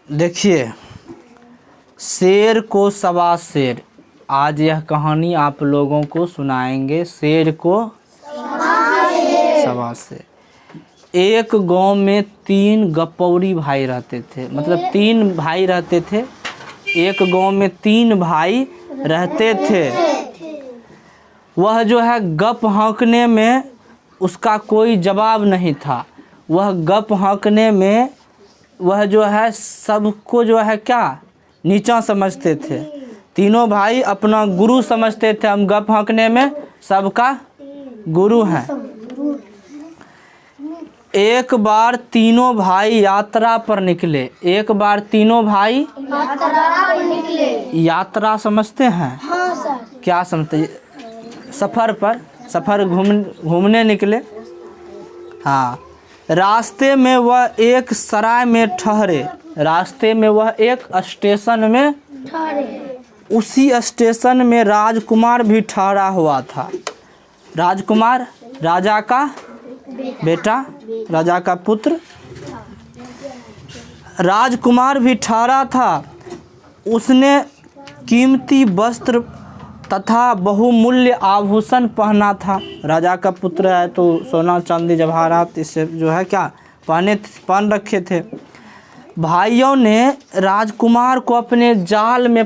देखिए, शेर को सवा शेर, आज यह कहानी आप लोगों को सुनाएंगे। शेर को सवा शेर। एक गांव में 3 गपौरी भाई रहते थे, मतलब 3 भाई रहते थे। एक गांव में 3 भाई रहते थे। वह जो है गप हाँकने में उसका कोई जवाब नहीं था। वह गप हाँकने में वह जो है सबको जो है क्या नीचा समझते थे। तीनों भाई अपना गुरु समझते थे, हम गप हाँकने में सबका गुरु हैं। एक बार तीनों भाई यात्रा पर निकले। एक बार तीनों भाई यात्रा समझते हैं? हाँ सर। क्या समझते? सफ़र घूमने निकले। हाँ, रास्ते में वह एक सराय में ठहरे। रास्ते में वह एक स्टेशन में ठहरे। उसी स्टेशन में राजकुमार भी ठहरा हुआ था। राजकुमार राजा का बेटा, राजा का पुत्र। राजकुमार भी ठहरा था। उसने कीमती वस्त्र तथा बहुमूल्य आभूषण पहना था। राजा का पुत्र है तो सोना चांदी जवाहरात इससे जो है क्या पहन रखे थे। भाइयों ने राजकुमार को अपने जाल में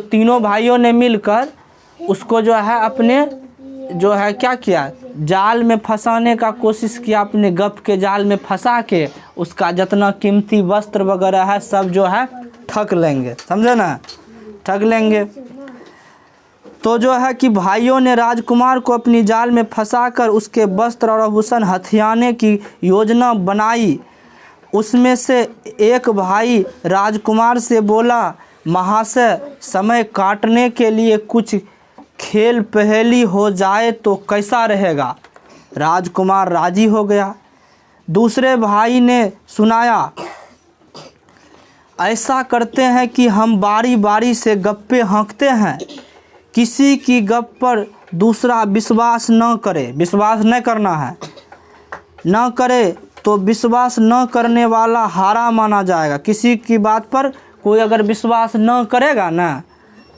तीनों भाइयों ने मिलकर उसको जो है अपने जो है क्या किया, जाल में फंसाने का कोशिश किया। अपने गप के जाल में फंसा के उसका जितना कीमती वस्त्र वगैरह है सब जो है ठग लेंगे, समझे ना, ठग लेंगे। तो जो है कि भाइयों ने राजकुमार को अपनी जाल में फंसाकर उसके वस्त्र और आभूषण हथियाने की योजना बनाई। उसमें से एक भाई राजकुमार से बोला, महाशय, समय काटने के लिए कुछ खेल पहेली हो जाए तो कैसा रहेगा? राजकुमार राजी हो गया। दूसरे भाई ने सुनाया, ऐसा करते हैं कि हम बारी बारी से गप्पे हाँकते हैं। किसी की गप पर दूसरा विश्वास न करे, विश्वास न करना है, न करे तो विश्वास न करने वाला हारा माना जाएगा। किसी की बात पर कोई अगर विश्वास न करेगा ना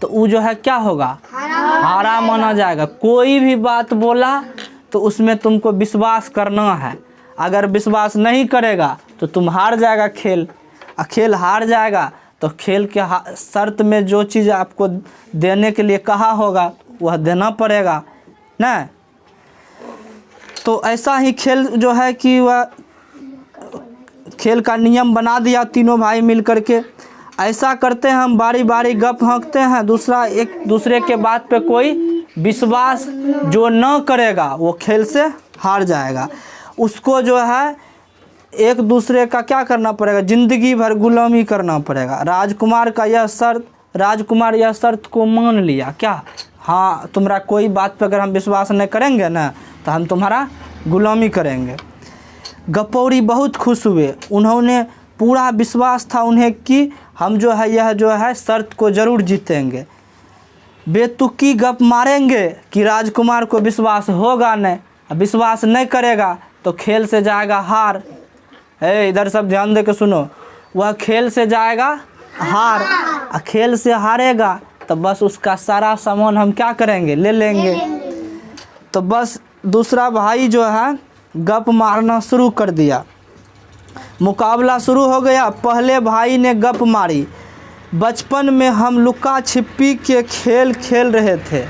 तो वो जो है क्या होगा, हारा माना जाएगा। कोई भी बात बोला तो उसमें तुमको विश्वास करना है। अगर विश्वास नहीं करेगा तो तुम हार जाएगा खेल। खेल हार जाएगा तो खेल के शर्त में जो चीज़ आपको देने के लिए कहा होगा वह देना पड़ेगा ना। तो ऐसा ही खेल जो है कि वह खेल का नियम बना दिया तीनों भाई मिल कर के। ऐसा करते हैं हम बारी बारी गप हाँकते हैं, दूसरा एक दूसरे के बात पे कोई विश्वास जो न करेगा वो खेल से हार जाएगा। उसको जो है एक दूसरे का क्या करना पड़ेगा, ज़िंदगी भर गुलामी करना पड़ेगा। राजकुमार यह शर्त को मान लिया। क्या? हाँ, तुम्हारा कोई बात पे अगर हम विश्वास नहीं करेंगे ना तो हम तुम्हारा गुलामी करेंगे। गपौरी बहुत खुश हुए। उन्होंने पूरा विश्वास था उन्हें कि हम जो है यह जो है शर्त को ज़रूर जीतेंगे। बेतुकी गप मारेंगे कि राजकुमार को विश्वास होगा नहीं, विश्वास नहीं करेगा तो खेल से जाएगा हार। इधर सब ध्यान दे के सुनो, वह खेल से जाएगा हार। खेल से हारेगा तो बस उसका सारा सामान हम क्या करेंगे, ले लेंगे। तो बस दूसरा भाई जो है गप मारना शुरू कर दिया। मुकाबला शुरू हो गया। पहले भाई ने गप मारी, बचपन में हम लुका छिपी के खेल खेल रहे थे।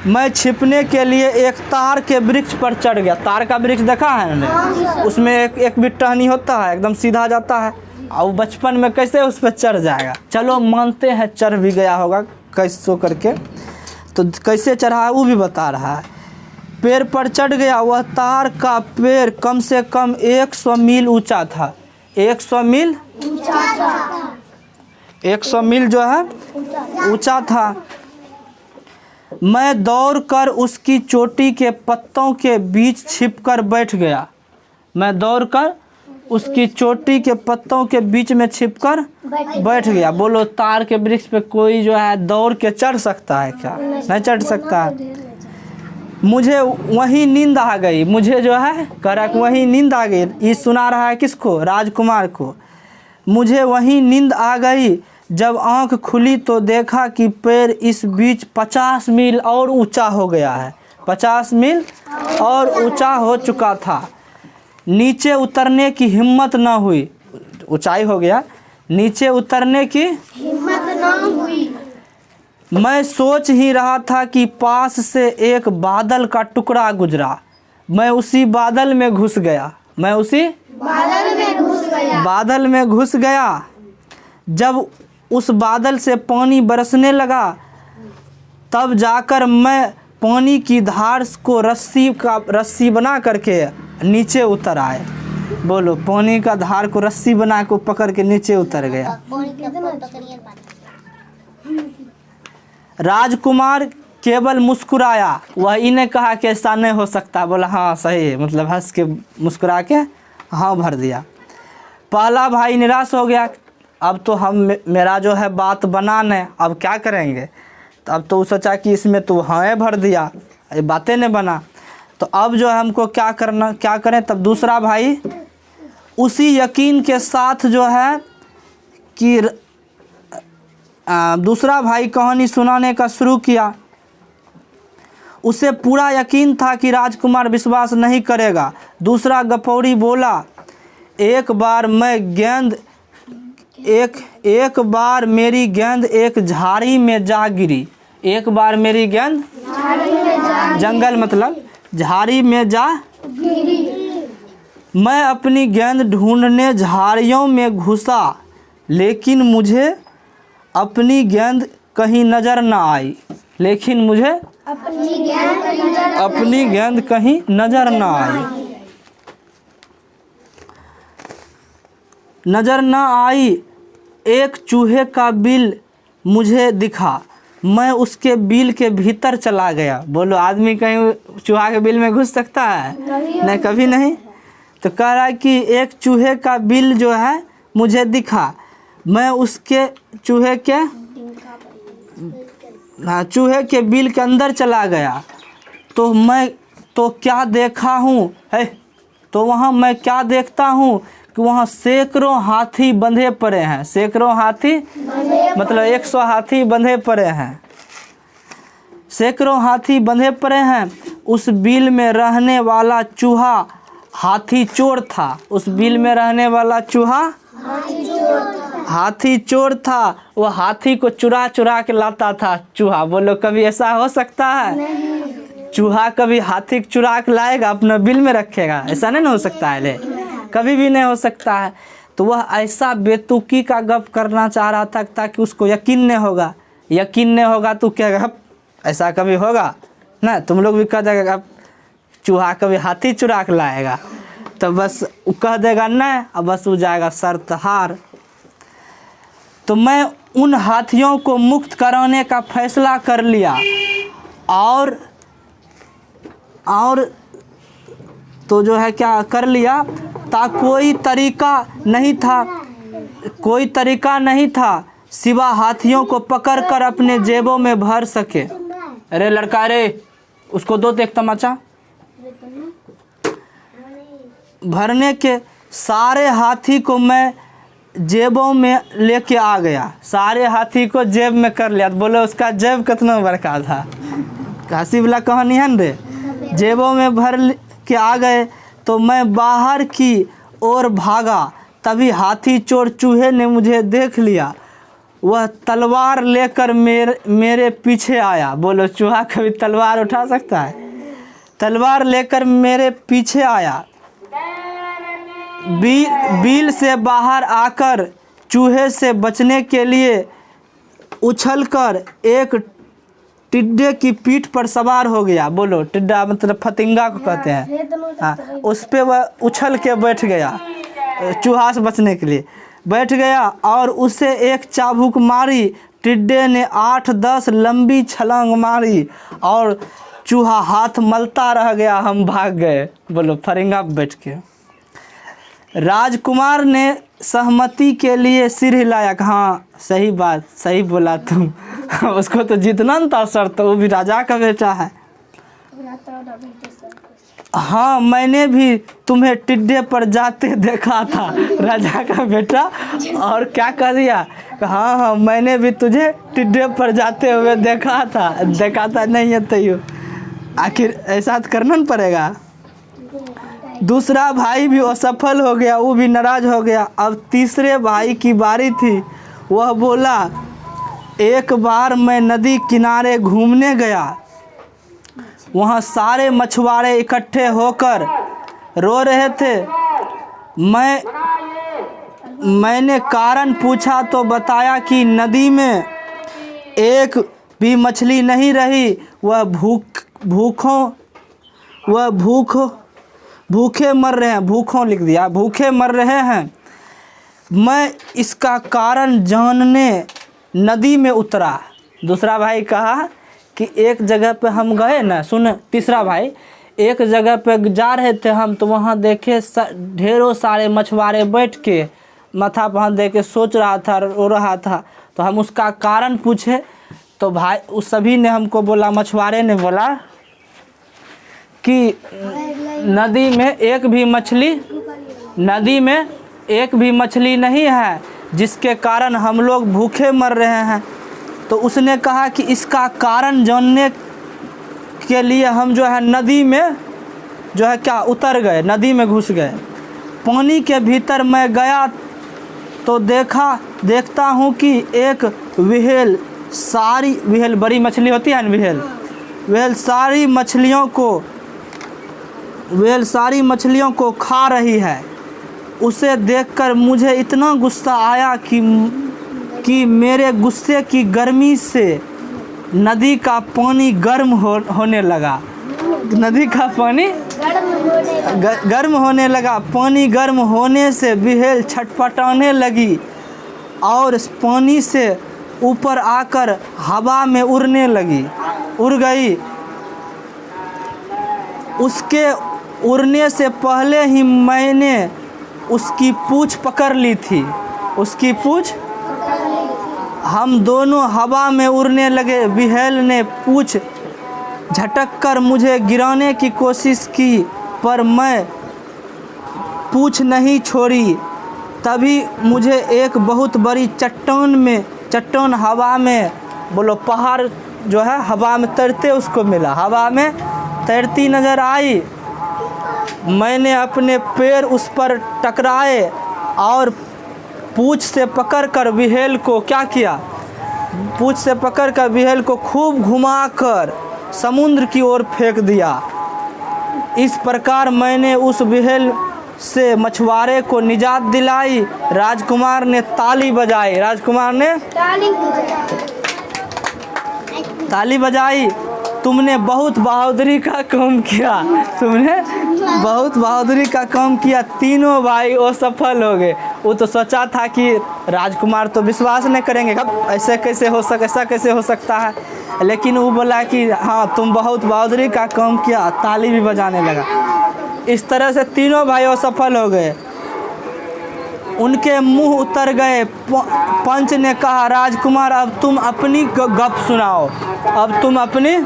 मैं छिपने के लिए एक तार के वृक्ष पर चढ़ गया। तार का वृक्ष देखा है ना, उसमें एक भी टहनी होता है, एकदम सीधा जाता है। और बचपन में कैसे उस पर चढ़ जाएगा? चलो मानते हैं चढ़ भी गया होगा कैसो करके। तो कैसे चढ़ा है वो भी बता रहा है। पेड़ पर चढ़ गया। वह तार का पेड़ कम से कम 100 मील ऊंचा था। 100 मील 100 मील जो है ऊंचा था। मैं दौड़कर उसकी चोटी के पत्तों के बीच छिपकर बैठ गया। मैं दौड़कर उसकी चोटी के पत्तों के बीच में छिपकर बैठ गया। बोलो, तार के वृक्ष पे कोई जो है दौड़ के चढ़ सकता है क्या? नहीं चढ़ सकता है। मुझे वही नींद आ गई, मुझे जो है कह रहा कि वही नींद आ गई। ये सुना रहा है किसको? राजकुमार को। मुझे वही नींद आ गई। जब आंख खुली तो देखा कि पैर इस बीच 50 मील और ऊंचा हो गया है, 50 मील और ऊंचा हो चुका था। नीचे उतरने की हिम्मत न हुई, ऊंचाई हो गया, नीचे उतरने की हिम्मत न हुई। मैं सोच ही रहा था कि पास से एक बादल का टुकड़ा गुजरा। मैं उसी बादल में घुस गया, मैं उसी बादल में घुस गया। बादल में घुस गया। जब उस बादल से पानी बरसने लगा तब जाकर मैं पानी की धार को रस्सी बना करके नीचे उतर आए। बोलो, पानी का धार को रस्सी बना को पकड़ के नीचे उतर गया। राजकुमार केवल मुस्कुराया। वह इन्हें कहा कि ऐसा नहीं हो सकता। बोला हाँ सही है, मतलब हंस के मुस्कुरा के हाँ भर दिया। पहला भाई निराश हो गया। अब तो मेरा जो है बात बना नहीं, अब क्या करेंगे? तो अब तो सोचा कि इसमें तो हाँ भर दिया, ये बातें नहीं बना, तो अब जो है हमको क्या करना, क्या करें? तब दूसरा भाई उसी यकीन के साथ जो है कि दूसरा भाई कहानी सुनाने का शुरू किया। उसे पूरा यकीन था कि राजकुमार विश्वास नहीं करेगा। दूसरा गपौरी बोला, एक बार मेरी गेंद एक झाड़ी में जा गिरी। एक बार मेरी गेंद जंगल मतलब झाड़ी में जा गिरी। मैं अपनी गेंद ढूंढने झाड़ियों में घुसा, लेकिन मुझे अपनी गेंद कहीं नज़र न आई। लेकिन मुझे अपनी गेंद कहीं नज़र न आई। नज़र न आई। एक चूहे का बिल मुझे दिखा। मैं उसके बिल के भीतर चला गया। बोलो, आदमी कहीं चूहा के बिल में घुस सकता है? नहीं, कभी नहीं। तो कह रहा है कि एक चूहे का बिल जो है मुझे दिखा। मैं उसके चूहे के बिल के अंदर चला गया। तो मैं तो क्या देखा हूँ है, तो वहाँ मैं क्या देखता हूँ कि वहाँ सैकड़ों हाथी बंधे पड़े हैं। सैकड़ों हाथी मतलब 100 हाथी बंधे पड़े हैं। सैकड़ों हाथी बंधे पड़े हैं। उस बिल में रहने वाला चूहा हाथी चोर था। उस बिल में रहने वाला चूहा हाथी चोर था। वो हाथी को चुरा चुरा के लाता था चूहा। बोलो, कभी ऐसा हो सकता है? चूहा कभी हाथी चुरा के लाएगा, अपना बिल में रखेगा? ऐसा नहीं हो सकता है, ले कभी भी नहीं हो सकता है। तो वह ऐसा बेतुकी का गप करना चाह रहा था ताकि उसको यकीन नहीं होगा। यकीन नहीं होगा तो क्या ऐसा कभी होगा ना? तुम लोग भी कह देगा चूहा कभी हाथी चुरा के लाएगा, तो बस वो कह देगा नहीं, अब बस हो जाएगा शर्त हार। तो मैं उन हाथियों को मुक्त कराने का फैसला कर लिया और तो जो है क्या कर लिया, कोई तरीका नहीं था सिवा हाथियों को पकड़कर अपने जेबों में भर सके। अरे लड़का, रे उसको दो तो एक तमाचा। भरने के सारे हाथी को मैं जेबों में लेके आ गया। सारे हाथी को जेब में कर लिया। बोलो, उसका जेब कितना बड़का था? हंसी वाला कहानी है न रे। जेबों में भर के आ गए तो मैं बाहर की ओर भागा। तभी हाथी चोर चूहे ने मुझे देख लिया। वह तलवार लेकर मेरे पीछे आया। बोलो, चूहा कभी तलवार उठा सकता है? तलवार लेकर मेरे पीछे आया। बिल से बाहर आकर चूहे से बचने के लिए उछलकर एक टिड्डे की पीठ पर सवार हो गया। बोलो, टिड्डा मतलब फतिंगा को कहते हैं। हाँ, उस पे वह उछल के बैठ गया, चूहा से बचने के लिए बैठ गया और उसे एक चाबुक मारी। टिड्डे ने 8-10 लंबी छलांग मारी और चूहा हाथ मलता रह गया। हम भाग गए। बोलो, फरिंगा बैठ के। राजकुमार ने सहमति के लिए सिर हिलाया। हाँ, सही बात, सही बोला तुम। उसको तो जीतना था सर, तो वो भी राजा का बेटा है। हाँ, मैंने भी तुम्हें टिड्डे पर जाते देखा था। राजा का बेटा और क्या कह दिया, हाँ हाँ मैंने भी तुझे टिड्डे पर जाते हुए देखा था नहीं है तैयो। आखिर ऐसा तो करना न पड़ेगा। दूसरा भाई भी असफल हो गया, वो भी नाराज हो गया। अब तीसरे भाई की बारी थी। वह बोला, एक बार मैं नदी किनारे घूमने गया, वहाँ सारे मछुआरे इकट्ठे होकर रो रहे थे। मैंने कारण पूछा तो बताया कि नदी में एक भी मछली नहीं रही, वह भूखे मर रहे हैं। भूखों लिख दिया, भूखे मर रहे हैं। मैं इसका कारण जानने नदी में उतरा। दूसरा भाई कहा कि एक जगह पे हम गए ना, सुन तीसरा भाई, एक जगह पे जा रहे थे हम, तो वहाँ देखे ढेरों सारे मछुआरे बैठ के माथा पर हाथ दे के सोच रहा था, रो रहा था। तो हम उसका कारण पूछे तो भाई उस सभी ने हमको बोला, मछुआरे ने बोला कि नदी में एक भी मछली नहीं है, जिसके कारण हम लोग भूखे मर रहे हैं। तो उसने कहा कि इसका कारण जानने के लिए हम जो है नदी में जो है क्या उतर गए, नदी में घुस गए। पानी के भीतर मैं गया तो देखता हूँ कि एक व्हेल बड़ी मछली होती है ना, व्हेल सारी मछलियों को खा रही है। उसे देखकर मुझे इतना गुस्सा आया कि मेरे गुस्से की गर्मी से नदी का पानी गर्म होने लगा। नदी का पानी गर्म होने लगा। पानी गर्म होने से व्हेल छटपटाने लगी और पानी से ऊपर आकर हवा में उड़ गई। उसके उड़ने से पहले ही मैंने उसकी पूँछ पकड़ ली थी। उसकी पूँछ, हम दोनों हवा में उड़ने लगे। व्हेल ने पूँछ झटक कर मुझे गिराने की कोशिश की, पर मैं पूँछ नहीं छोड़ी। तभी मुझे एक बहुत बड़ी चट्टान हवा में, बोलो पहाड़ जो है हवा में तैरते उसको मिला, हवा में तैरती नज़र आई। मैंने अपने पैर उस पर टकराए और पूँछ से पकड़कर व्हेल को क्या किया, पूँछ से पकड़कर व्हेल को खूब घुमाकर समुद्र की ओर फेंक दिया। इस प्रकार मैंने उस व्हेल से मछुआरे को निजात दिलाई। राजकुमार ने ताली बजाई। राजकुमार ने ताली बजाई। तुमने बहुत बहादुरी का काम किया, तुमने बहुत बहादुरी का काम किया। तीनों भाई असफल हो गए। वो तो सोचा था कि राजकुमार तो विश्वास नहीं करेंगे, कब ऐसा कैसे हो सकता है, लेकिन वो बोला कि हाँ तुम बहुत बहादुरी का काम किया, ताली भी बजाने लगा। इस तरह से तीनों भाई असफल हो गए। उनके मुंह उतर गए। पंच ने कहा, राजकुमार अब तुम अपनी गप सुनाओ, अब तुम अपनी।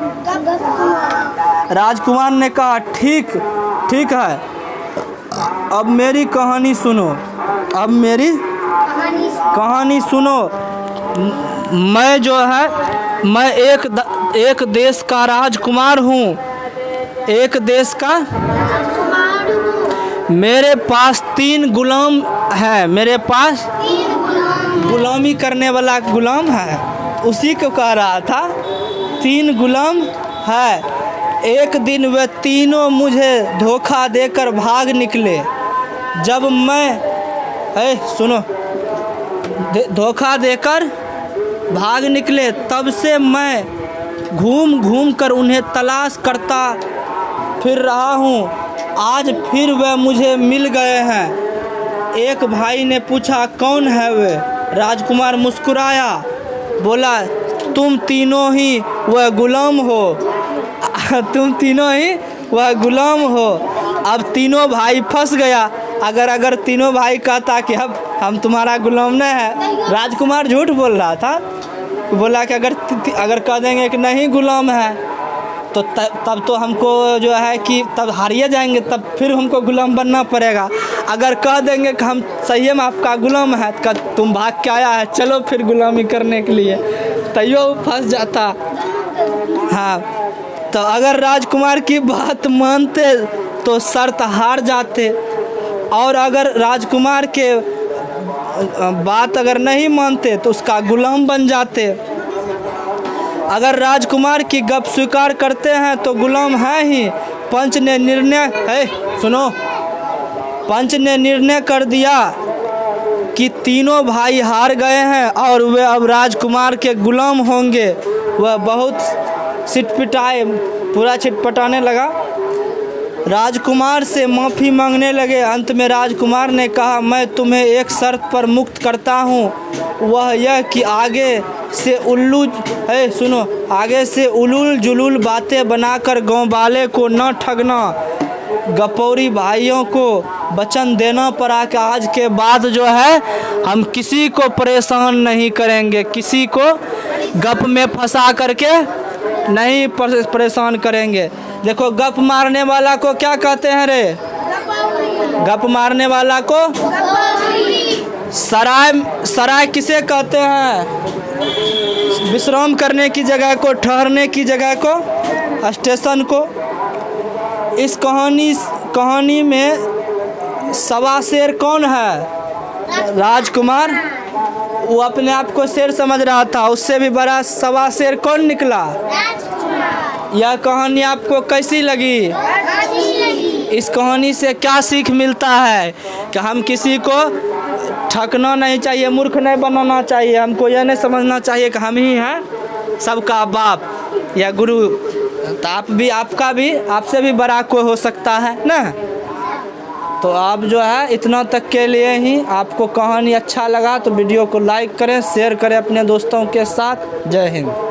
राजकुमार ने कहा, ठीक है, अब मेरी कहानी सुनो, अब मेरी कहानी सुनो। मैं जो है मैं एक देश का राजकुमार हूँ, एक देश का। मेरे पास 3 गुलाम है, मेरे पास गुलामी करने वाला गुलाम है, उसी को कह रहा था 3 गुलाम है। एक दिन वे तीनों मुझे धोखा देकर भाग निकले। जब मैं सुनो, धोखा देकर भाग निकले, तब से मैं घूम कर उन्हें तलाश करता फिर रहा हूँ। आज फिर वे मुझे मिल गए हैं। एक भाई ने पूछा, कौन है वे? राजकुमार मुस्कुराया, बोला, तुम तीनों ही वह गुलाम हो, तुम तीनों ही वह गुलाम हो। अब तीनों भाई फंस गया। अगर तीनों भाई कहता कि अब हम तुम्हारा गुलाम नहीं है, राजकुमार झूठ बोल रहा था। बोला कि अगर कह देंगे कि नहीं गुलाम है, तो तब तो हमको जो है कि तब हारिए जाएंगे, तब फिर हमको गुलाम बनना पड़ेगा। अगर कह देंगे कि हम सही में आपका गुलाम है, तो तुम भाग के आया है, चलो फिर गुलामी करने के लिए, तैयो फंस जाता। हाँ, तो अगर राजकुमार की बात मानते तो शर्त हार जाते, और अगर राजकुमार के बात अगर नहीं मानते तो उसका गुलाम बन जाते। अगर राजकुमार की गप स्वीकार करते हैं तो गुलाम है ही। पंच ने निर्णय सुनो, पंच ने निर्णय कर दिया कि तीनों भाई हार गए हैं और वे अब राजकुमार के गुलाम होंगे। वह बहुत छिटपिटाए, पूरा छिटपटाने लगा, राजकुमार से माफ़ी मांगने लगे। अंत में राजकुमार ने कहा, मैं तुम्हें एक शर्त पर मुक्त करता हूँ, वह यह कि आगे से उलूल जुलूल बातें बनाकर गाँव वाले को न ठगना। गपोरी भाइयों को वचन देना पड़ा कि आज के बाद जो है हम किसी को परेशान नहीं करेंगे, किसी को गप में फंसा करके नहीं परेशान करेंगे। देखो, गप मारने वाला को क्या कहते हैं रे? गप मारने वाला को सराय किसे कहते हैं? विश्राम करने की जगह को, ठहरने की जगह को, स्टेशन को। इस कहानी में सवा शेर कौन है? राजकुमार। वो अपने आप को शेर समझ रहा था, उससे भी बड़ा सवा शेर कौन निकला? यह कहानी आपको कैसी लगी? इस कहानी से क्या सीख मिलता है? कि हम किसी को ठगना नहीं चाहिए, मूर्ख नहीं बनाना चाहिए। हमको यह नहीं समझना चाहिए कि हम ही हैं सबका बाप या गुरु। तो आपसे भी बड़ा कोई हो सकता है ना। तो आप जो है इतना तक के लिए ही, आपको कहानी अच्छा लगा तो वीडियो को लाइक करें, शेयर करें अपने दोस्तों के साथ। जय हिंद।